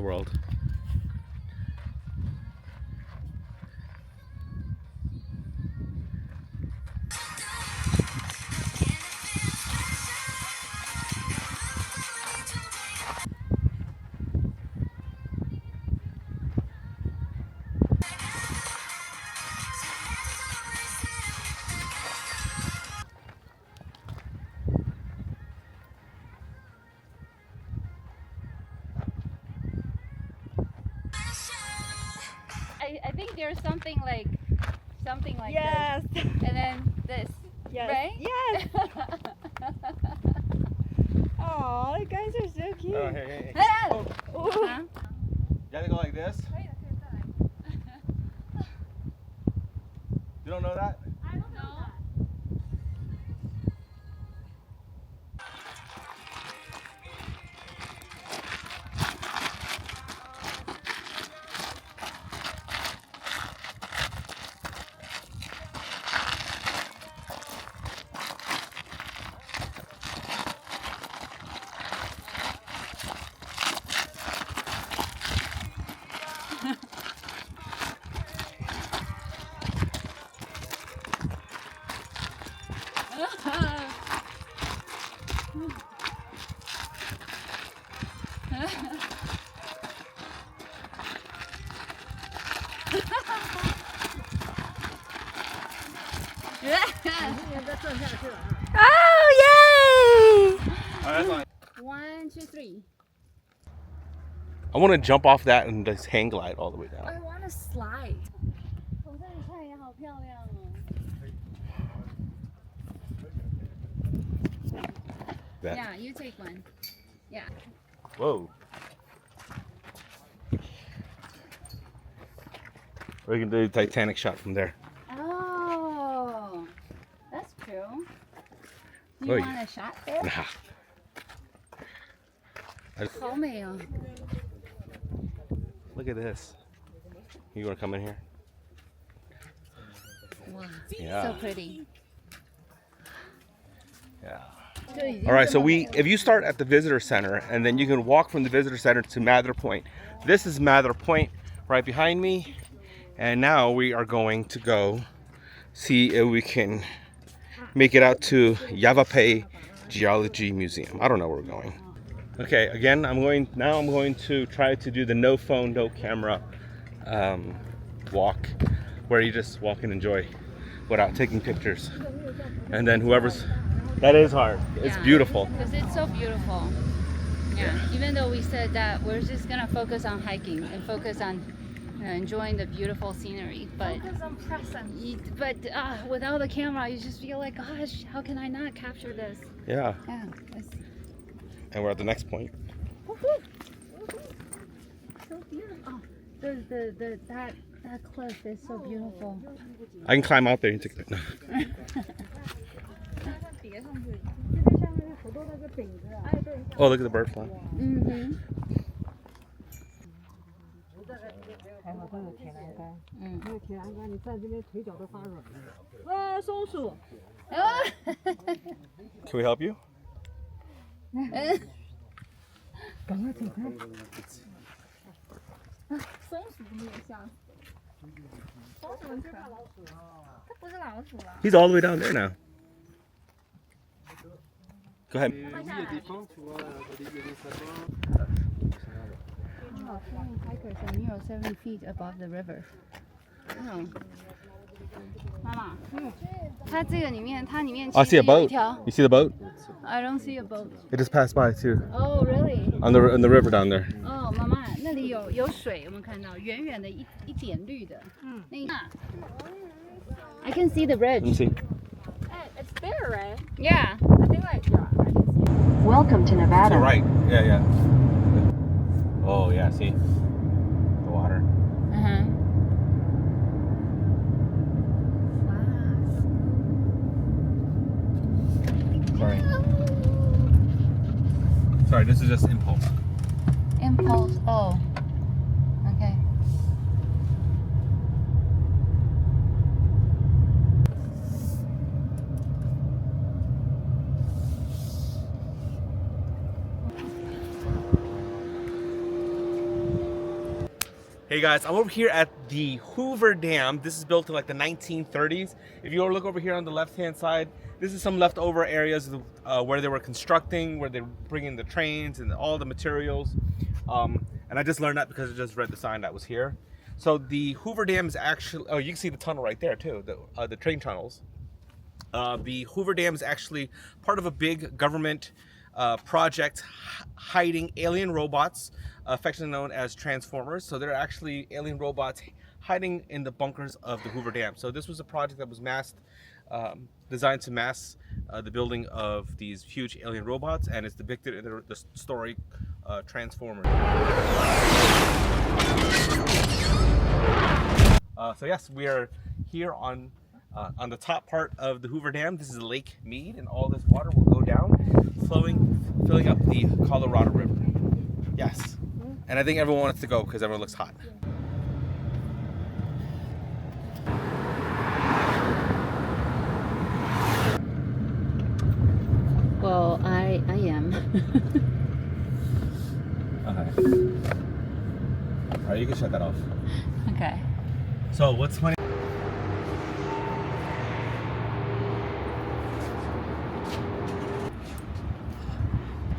world. I think there's something like yes. this, and then this, Yes. right? Yes. Oh, you guys are so cute. Oh, hey, hey. Ah! Oh. Huh? You gotta go like this. You don't know that? I don't know. Oh, yay! Alright, 1, 2, 3. I want to jump off that and just hang glide all the way down. I want to slide. 从这里看也好漂亮哦。 That. Yeah, you take one. Yeah. Whoa. We can do a Titanic shot from there. Oh, that's cool. You Oh, want a shot there? Nah. 好美哦。 Look at this. You want to come in here? Wow. Yeah. So pretty. Yeah. All right, so if you start at the visitor center and then you can walk from the visitor center to Mather Point. This is Mather Point right behind me. And now we are going to go see if we can make it out to Yavapai Geology Museum. I don't know where we're going. Okay, again, I'm going to try to do the no phone, no camera walk, where you just walk and enjoy without taking pictures. And then that is hard. It's beautiful. Because it's so beautiful. Yeah. Even though we said that we're just gonna focus on hiking and focus on enjoying the beautiful scenery, but Focus on present. without the camera, you just feel like, gosh, how can I not capture this? Yeah. Yeah. And we're at the next point. So beautiful. Oh, that cliff is so beautiful. I can climb out there and take no. Oh, look at the bird flying. Mm-hmm. 还好都有铁栏杆，没有铁栏杆，你站这边腿脚都发软。啊，松鼠！ Can we help you? 赶快走开！松鼠没有像，松鼠很可爱，它不是老鼠了。 He's all the way down there now. Go ahead. Hikers are near 7 feet above the river. 妈妈，它这个里面，它里面 I 其 see 实 a 有一 boat. 条。 You see the boat? I don't see a boat. It just passed by too. Oh, really? On the river down there. 哦，妈妈，那里有水，我们看到远远的一点绿的。那个。I can see the Let me bridge. see. Hey, it's there, right? Yeah. I think like, yeah, I can see it. Welcome to To Nevada. the right. Yeah, yeah. Oh yeah, see? The water. Uh-huh. Sorry. Sorry, this is just impulse. Impulse. Oh. Okay. Hey guys, I'm over here at the Hoover Dam. This is built in like the 1930s. If you look over here on the left-hand side, this is some leftover areas where they were constructing, where they were bringing the trains and all the materials. And I just learned that because I just read the sign that was here. So the Hoover Dam is actually, oh, you can see the tunnel right there too, the train tunnels. The Hoover Dam is actually part of a big government project hiding alien robots, affectionately known as Transformers. So they're actually alien robots hiding in the bunkers of the Hoover Dam. So this was a project that was designed to mask the building of these huge alien robots, and it's depicted in the story Transformers. So yes, we are here on the top part of the Hoover Dam. This is Lake Mead, and all this water will go down, filling up the Colorado River. Yes, and I think everyone wants to go because everyone looks hot. Well, I am. Okay. All right, you can shut that off. Okay. So what's funny?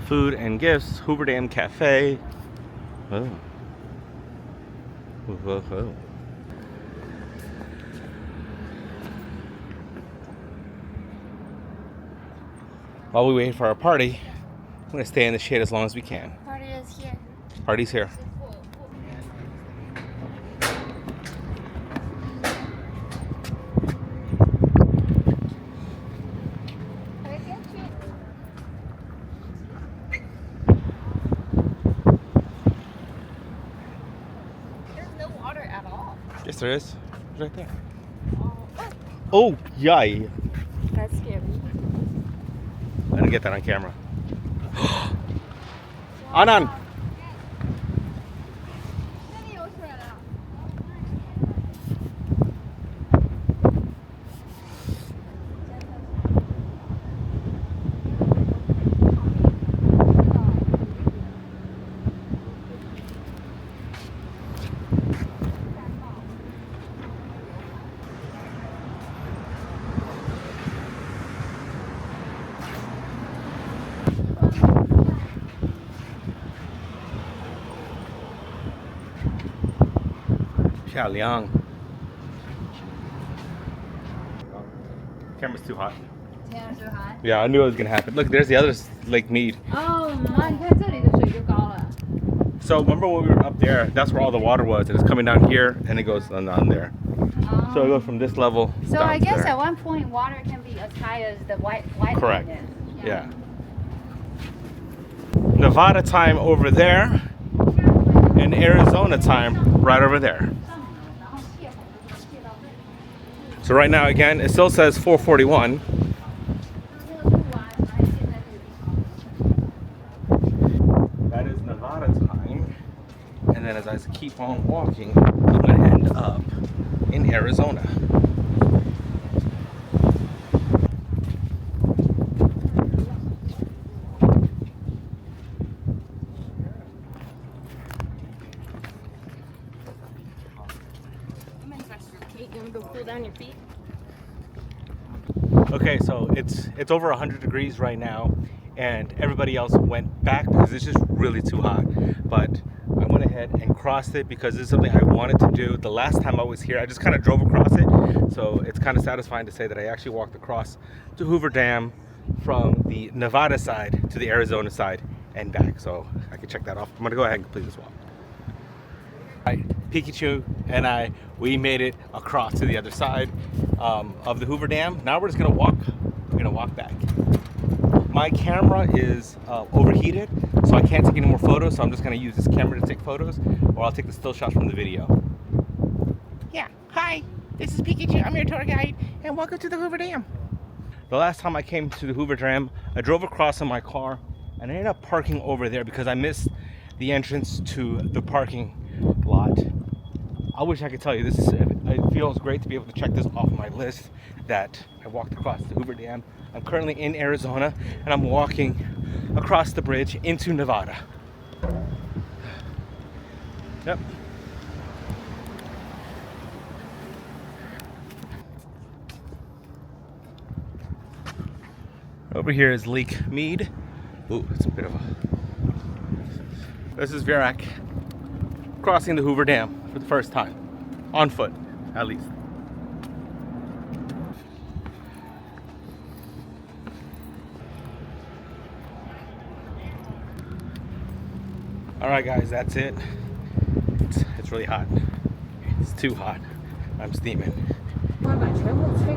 Food and gifts, Hoover Dam Cafe. Oh. Whoa, whoa. While we wait for our party, we're gonna stay in the shade as long as we can. Party is here. Party's here. There's no water at all. Yes, there is. It's right there. Oh, yay. That's scary. I didn't get that on camera. Anan! Liang. Camera's too hot. Yeah, so hot. Yeah, I knew it was gonna happen. Look, there's the other Lake Mead. Oh, 妈，你看这里的水就高了。 So remember when we were up there, that's where all the water was, and it's coming down here and it goes on there. So it goes from this level So down I to guess there. at one point water can be as high as the white Correct. line is. Yeah. Nevada time over there, and Arizona time right over there. So right now, again, it still says 4:41. That is Nevada time. And then as I keep on walking, I'm going to end up in Arizona. You want to go cool down your feet? Okay, so it's over 100 degrees right now, and everybody else went back because it's just really too hot. But I went ahead and crossed it because this is something I wanted to do. The last time I was here, I just kind of drove across it. So it's kind of satisfying to say that I actually walked across to Hoover Dam from the Nevada side to the Arizona side and back. So I can check that off. I'm gonna go ahead and complete this walk. Right, Pikachu and I, we made it across to the other side of the Hoover Dam. Now we're just gonna walk. We're gonna walk back. My camera is overheated, so I can't take any more photos. So I'm just gonna use this camera to take photos, or I'll take the still shots from the video. Yeah. Hi. This is Pikachu. I'm your tour guide, and welcome to the Hoover Dam. The last time I came to the Hoover Dam, I drove across in my car, and I ended up parking over there because I missed the entrance to the parking lot. I wish I could tell you it feels great to be able to check this off my list that I walked across the Hoover Dam. I'm currently in Arizona, and I'm walking across the bridge into Nevada. Yep. Over here is Lake Mead. Ooh, it's a bit of a... This is Virak crossing the Hoover Dam for the first time. On foot, at least. Alright guys, that's it. It's really hot. It's too hot. I'm steaming. 快把全部吹